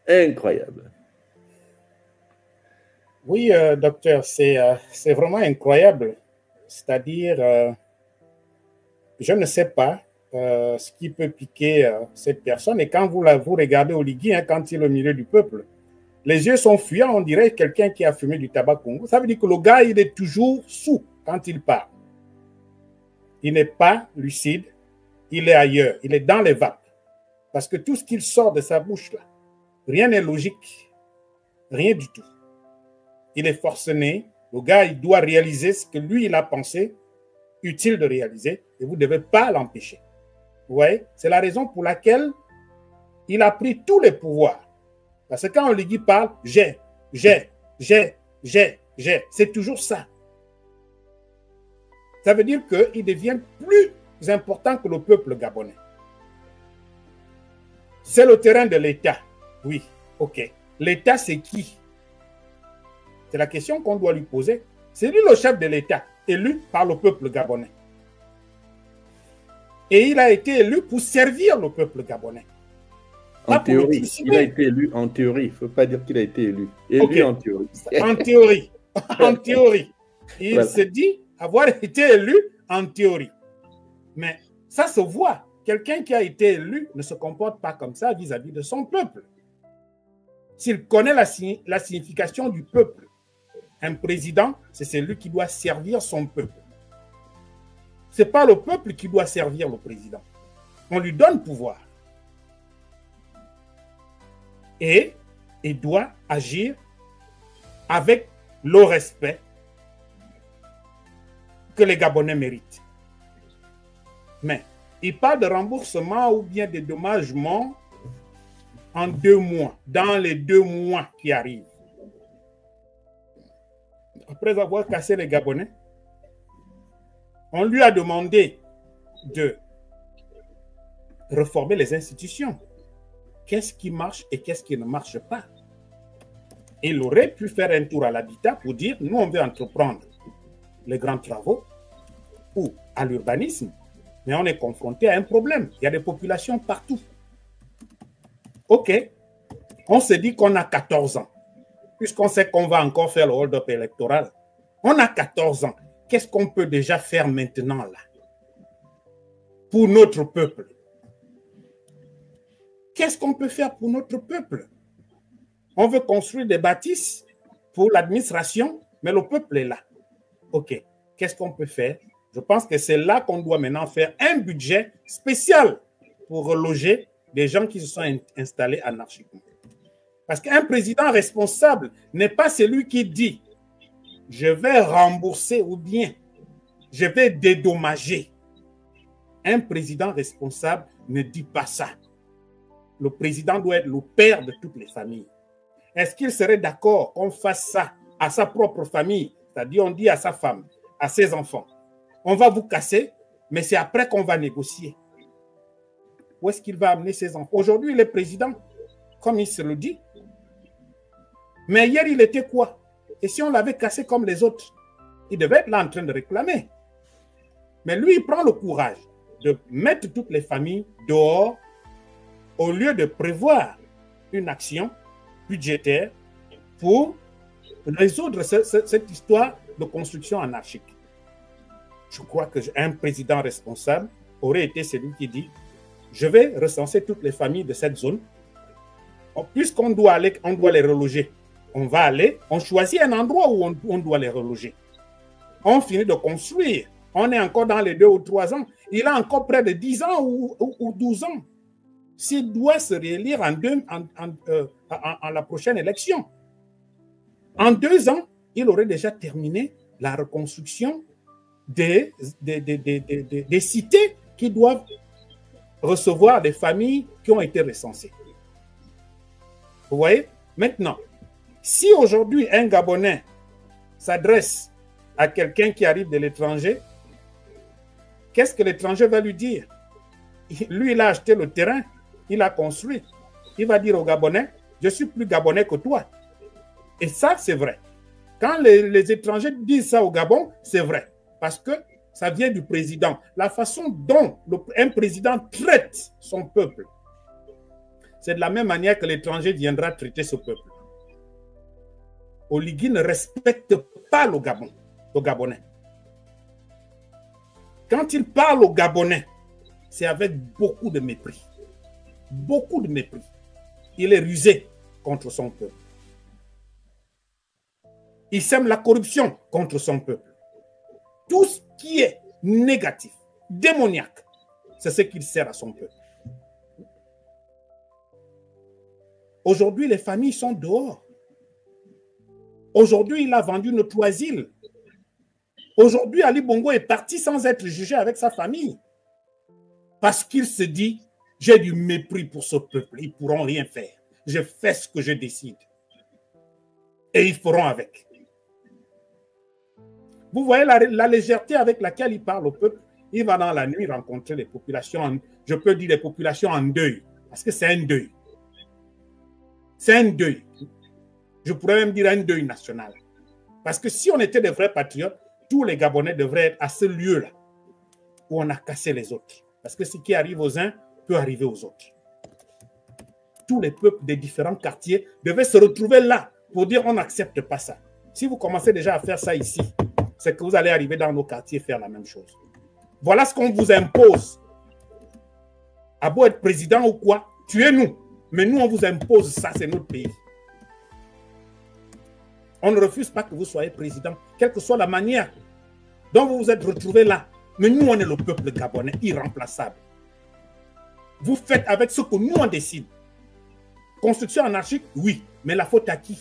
Incroyable. Oui, docteur, c'est vraiment incroyable. C'est-à-dire, je ne sais pas ce qui peut piquer cette personne. Et quand vous regardez Oligui, hein, quand il est au milieu du peuple, les yeux sont fuyants, on dirait quelqu'un qui a fumé du tabac Congo. Ça veut dire que le gars, il est toujours sous quand il parle. Il n'est pas lucide, il est ailleurs, il est dans les vapes. Parce que tout ce qu'il sort de sa bouche, là, rien n'est logique, rien du tout. Il est forcené, le gars, il doit réaliser ce que lui, il a pensé utile de réaliser, et vous ne devez pas l'empêcher. Vous voyez, c'est la raison pour laquelle il a pris tous les pouvoirs. Parce que quand Oligui parle, j'ai, c'est toujours ça. Ça veut dire qu'il devient plus important que le peuple gabonais. C'est le terrain de l'État. Oui, ok. L'État, c'est qui? C'est la question qu'on doit lui poser. C'est lui le chef de l'État, élu par le peuple gabonais. Et il a été élu pour servir le peuple gabonais. En théorie, il a été élu en théorie. Il ne faut pas dire qu'il a été élu. Élu okay. En théorie. En théorie. En théorie. Il voilà. Se dit avoir été élu en théorie. Mais ça se voit. Quelqu'un qui a été élu ne se comporte pas comme ça vis-à-vis de son peuple. S'il connaît la signification du peuple, un président, c'est celui qui doit servir son peuple. Ce n'est pas le peuple qui doit servir le président. On lui donne pouvoir. Et il doit agir avec le respect que les Gabonais méritent. Mais il parle de remboursement ou bien de dédommagement en 2 mois, dans les 2 mois qui arrivent. Après avoir cassé les Gabonais, on lui a demandé de réformer les institutions. Qu'est-ce qui marche et qu'est-ce qui ne marche pas? Il aurait pu faire un tour à l'habitat pour dire, nous, on veut entreprendre les grands travaux ou à l'urbanisme, mais on est confronté à un problème. Il y a des populations partout. OK, on se dit qu'on a 14 ans, puisqu'on sait qu'on va encore faire le hold-up électoral. On a 14 ans. Qu'est-ce qu'on peut déjà faire maintenant là pour notre peuple? Qu'est-ce qu'on peut faire pour notre peuple? On veut construire des bâtisses pour l'administration, mais le peuple est là. OK, qu'est-ce qu'on peut faire? Je pense que c'est là qu'on doit maintenant faire un budget spécial pour reloger des gens qui se sont installés anarchiquement. Parce qu'un président responsable n'est pas celui qui dit « je vais rembourser » ou bien « je vais dédommager ». Un président responsable ne dit pas ça. Le président doit être le père de toutes les familles. Est-ce qu'il serait d'accord qu'on fasse ça à sa propre famille? C'est-à-dire, on dit à sa femme, à ses enfants, on va vous casser, mais c'est après qu'on va négocier. Où est-ce qu'il va amener ses enfants? Aujourd'hui, il est président, comme il se le dit. Mais hier, il était quoi? Et si on l'avait cassé comme les autres, il devait être là en train de réclamer. Mais lui, il prend le courage de mettre toutes les familles dehors au lieu de prévoir une action budgétaire pour résoudre cette histoire de construction anarchique. Je crois qu'un président responsable aurait été celui qui dit « je vais recenser toutes les familles de cette zone. Puisqu'on doit aller, on doit les reloger. On va aller, on choisit un endroit où on doit les reloger. On finit de construire. On est encore dans les 2 ou 3 ans. Il a encore près de 10 ans ou 12 ans. S'il doit se réélire en la prochaine élection. En 2 ans, il aurait déjà terminé la reconstruction des cités qui doivent recevoir des familles qui ont été recensées. Vous voyez? Maintenant, si aujourd'hui un Gabonais s'adresse à quelqu'un qui arrive de l'étranger, qu'est-ce que l'étranger va lui dire? Lui, il a acheté le terrain, il a construit. Il va dire au Gabonais, je suis plus Gabonais que toi. Et ça, c'est vrai. Quand les étrangers disent ça au Gabon, c'est vrai. Parce que ça vient du président. La façon dont un président traite son peuple, c'est de la même manière que l'étranger viendra traiter ce peuple. Oligui ne respecte pas le Gabon, le Gabonais. Quand il parle aux Gabonais, c'est avec beaucoup de mépris. Beaucoup de mépris. Il est rusé contre son peuple. Il sème la corruption contre son peuple. Tout ce qui est négatif, démoniaque, c'est ce qu'il sert à son peuple. Aujourd'hui, les familles sont dehors. Aujourd'hui, il a vendu notre asile. Aujourd'hui, Ali Bongo est parti sans être jugé avec sa famille. Parce qu'il se dit, j'ai du mépris pour ce peuple, ils ne pourront rien faire. Je fais ce que je décide. Et ils feront avec. Vous voyez la légèreté avec laquelle il parle au peuple. Il va dans la nuit rencontrer les populations, je peux dire les populations en deuil, parce que c'est un deuil. C'est un deuil. Je pourrais même dire un deuil national. Parce que si on était des vrais patriotes, tous les Gabonais devraient être à ce lieu-là où on a cassé les autres. Parce que ce qui arrive aux uns peut arriver aux autres. Tous les peuples des différents quartiers devaient se retrouver là pour dire on n'accepte pas ça. Si vous commencez déjà à faire ça ici, c'est que vous allez arriver dans nos quartiers faire la même chose. Voilà ce qu'on vous impose. À beau être président ou quoi, tuez-nous. Mais nous, on vous impose ça, c'est notre pays. On ne refuse pas que vous soyez président, quelle que soit la manière dont vous vous êtes retrouvé là. Mais nous, on est le peuple gabonais, irremplaçable. Vous faites avec ce que nous, on décide. Construction anarchique, oui. Mais la faute à qui?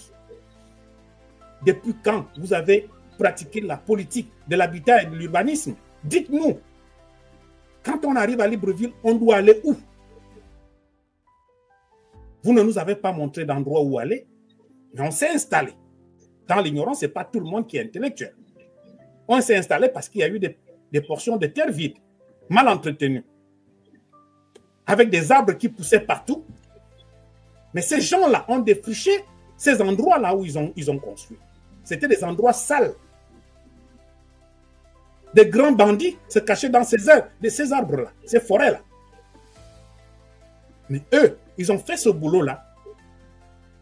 Depuis quand vous avez pratiqué la politique de l'habitat et de l'urbanisme? Dites-nous. Quand on arrive à Libreville, on doit aller où? Vous ne nous avez pas montré d'endroit où aller, mais on s'est installé. Dans l'ignorance, ce n'est pas tout le monde qui est intellectuel. On s'est installé parce qu'il y a eu des portions de terre vides, mal entretenues, avec des arbres qui poussaient partout. Mais ces gens-là ont défriché ces endroits-là où ils ont construit. C'était des endroits sales. Des grands bandits se cachaient dans ces arbres-là, ces forêts-là. Mais eux, ils ont fait ce boulot-là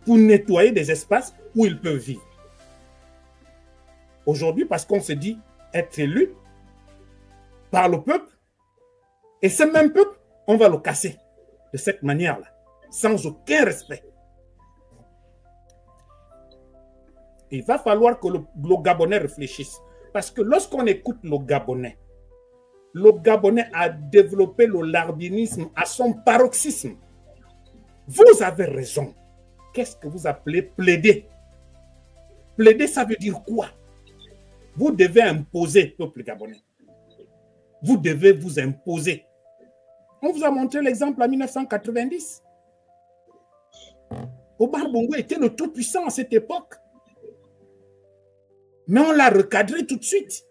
pour nettoyer des espaces où ils peuvent vivre. Aujourd'hui, parce qu'on se dit être élu par le peuple, et ce même peuple, on va le casser de cette manière-là, sans aucun respect. Il va falloir que le Gabonais réfléchisse. Parce que lorsqu'on écoute le Gabonais a développé le larbinisme à son paroxysme. Vous avez raison. Qu'est-ce que vous appelez plaider? Plaider, ça veut dire quoi? Vous devez imposer, peuple gabonais. Vous devez vous imposer. On vous a montré l'exemple en 1990. Omar Bongo était le tout-puissant à cette époque. Mais on l'a recadré tout de suite.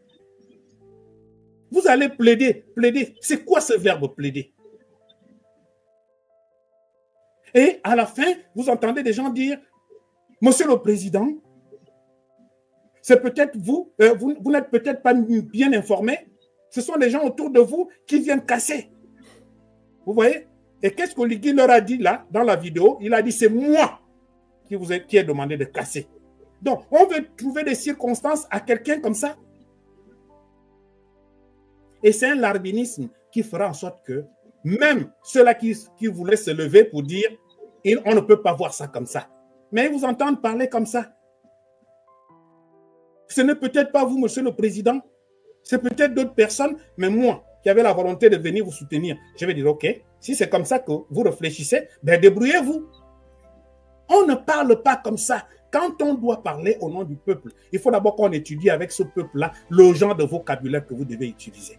Vous allez plaider, plaider. C'est quoi ce verbe plaider? Et à la fin, vous entendez des gens dire, Monsieur le Président, c'est peut-être vous, vous n'êtes peut-être pas bien informé. Ce sont des gens autour de vous qui viennent casser. Vous voyez? Et qu'est-ce qu'Oligui leur a dit là, dans la vidéo? Il a dit, c'est moi qui ai demandé de casser. Donc, on veut trouver des circonstances à quelqu'un comme ça. Et c'est un larbinisme qui fera en sorte que même ceux-là qui voulaient se lever pour dire on ne peut pas voir ça comme ça. Mais ils vous entendent parler comme ça. Ce n'est peut-être pas vous, Monsieur le Président. C'est peut-être d'autres personnes, mais moi, qui avais la volonté de venir vous soutenir, je vais dire, OK, si c'est comme ça que vous réfléchissez, ben débrouillez-vous. On ne parle pas comme ça. Quand on doit parler au nom du peuple, il faut d'abord qu'on étudie avec ce peuple-là le genre de vocabulaire que vous devez utiliser.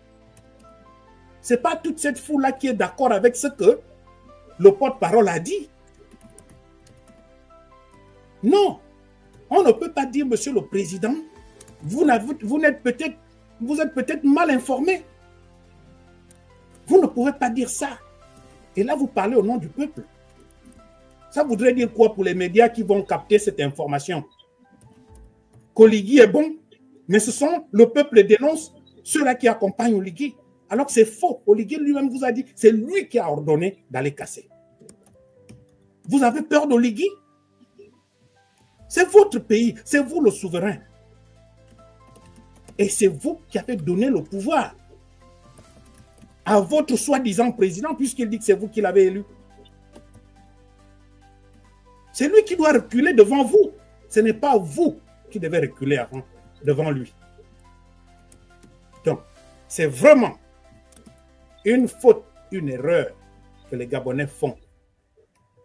Ce n'est pas toute cette foule-là qui est d'accord avec ce que le porte-parole a dit. Non, on ne peut pas dire, Monsieur le Président, vous êtes peut-être mal informé. Vous ne pouvez pas dire ça. Et là, vous parlez au nom du peuple. Ça voudrait dire quoi pour les médias qui vont capter cette information? Qu'Oligui est bon, mais ce sont le peuple dénonce ceux-là qui accompagnent Oligui. Alors que c'est faux. Oligui lui-même vous a dit, c'est lui qui a ordonné d'aller casser. Vous avez peur d'Oligui? C'est votre pays, c'est vous le souverain. Et c'est vous qui avez donné le pouvoir à votre soi-disant président, puisqu'il dit que c'est vous qui l'avez élu. C'est lui qui doit reculer devant vous. Ce n'est pas vous qui devez reculer avant, devant lui. Donc, c'est vraiment une faute, une erreur que les Gabonais font.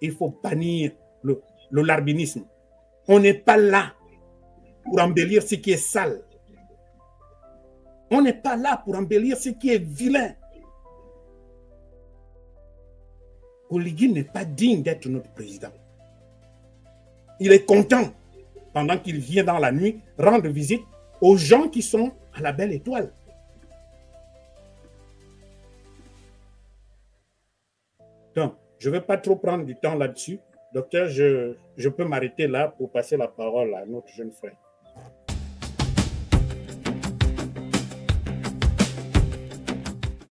Il faut bannir le larbinisme. On n'est pas là pour embellir ce qui est sale. On n'est pas là pour embellir ce qui est vilain. Oligui n'est pas digne d'être notre président. Il est content, pendant qu'il vient dans la nuit, rendre visite aux gens qui sont à la Belle Étoile. Donc, je ne vais pas trop prendre du temps là-dessus. Docteur, je peux m'arrêter là pour passer la parole à notre jeune frère.